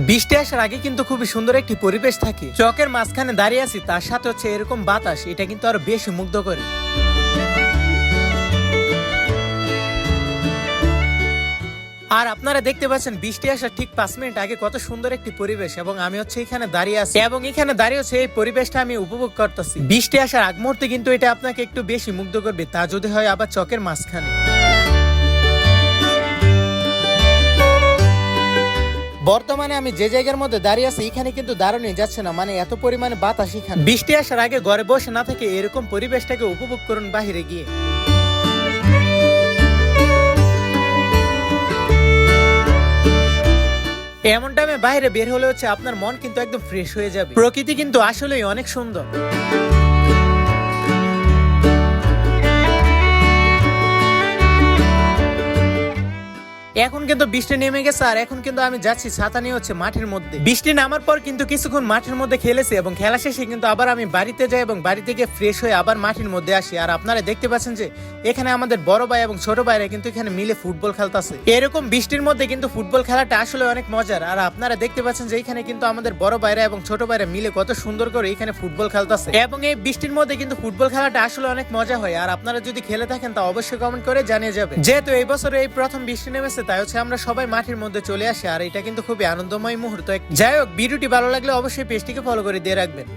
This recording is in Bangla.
বৃষ্টি আসার আগে কিন্তু খুবই সুন্দর একটি পরিবেশ থাকে। চকের মাঝখানে দাঁড়িয়ে আছি, তার সাথে হচ্ছে এরকম বাতাস, এটা কিন্তু আরো বেশি মুগ্ধ করে। আর আপনারা দেখতে পাচ্ছেন বৃষ্টি আসার ঠিক 5 মিনিট আগে কত সুন্দর একটি পরিবেশ, এবং আমি হচ্ছে এখানে দাঁড়িয়ে আছি এবং এখানে দাঁড়িয়ে হচ্ছে এই পরিবেশটা আমি উপভোগ করতেছি। বৃষ্টি আসার আগ মুহূর্তে কিন্তু এটা আপনাকে একটু বেশি মুগ্ধ করবে, তা যদি হয় আবার চকের মাঝখানে। বর্তমানে আমি যে জায়গার মধ্যে দাঁড়িয়ে আছি এখানে কিন্তু দাঁড়ানোই যাচ্ছে না, মানে এত পরিমাণে বাতাস এখানে। বৃষ্টি আসার আগে ঘরে বসে না থেকে এরকম পরিবেশটাকে উপভোগ করুন বাহিরে গিয়ে। এমন টাইমে বাইরে বের হলে হচ্ছে আপনার মন কিন্তু একদম ফ্রেশ হয়ে যাবে। প্রকৃতি কিন্তু আসলেই অনেক সুন্দর। এখন কিন্তু বৃষ্টি নেমে গেছে, আর এখন কিন্তু আমি যাচ্ছি ছাতা নিয়ে হচ্ছে মাঠের মধ্যে। বৃষ্টি নামার পর কিন্তু কিছুক্ষণ মাঠের মধ্যে খেলেছি, এবং খেলা শেষে কিন্তু আবার আমি বাড়িতে যাই এবং বাড়ি থেকে ফ্রেশ হয়ে আবার মাঠের মধ্যে আসি। আর আপনারা দেখতে পাচ্ছেন যে এখানে আমাদের বড় ভাই এবং ছোট ভাইরা কিন্তু এখানে মিলে ফুটবল খেলতেছে। এরকম বৃষ্টির মধ্যে কিন্তু ফুটবল খেলাটা আসলে অনেক মজার। আর আপনারা দেখতে পাচ্ছেন যে এখানে কিন্তু আমাদের বড় ভাইরা এবং ছোট ভাইরা মিলে কত সুন্দর করে এখানে ফুটবল খেলতেছে, এবং এই বৃষ্টির মধ্যে কিন্তু ফুটবল খেলাটা আসলে অনেক মজা হয়। আর আপনারা যদি খেলে থাকেন তা অবশ্যই কমেন্ট করে জানিয়ে যাবেন। যেহেতু এই বছরে এই প্রথম বৃষ্টি নেমেছে, তাই হচ্ছে আমরা সবাই মাঠের মধ্যে চলে আসে, আর এটা কিন্তু খুবই আনন্দময় মুহূর্ত। যাই হোক, ভিডিওটি ভালো লাগলে অবশ্যই পেজটিকে ফলো করে দিয়ে রাখবেন।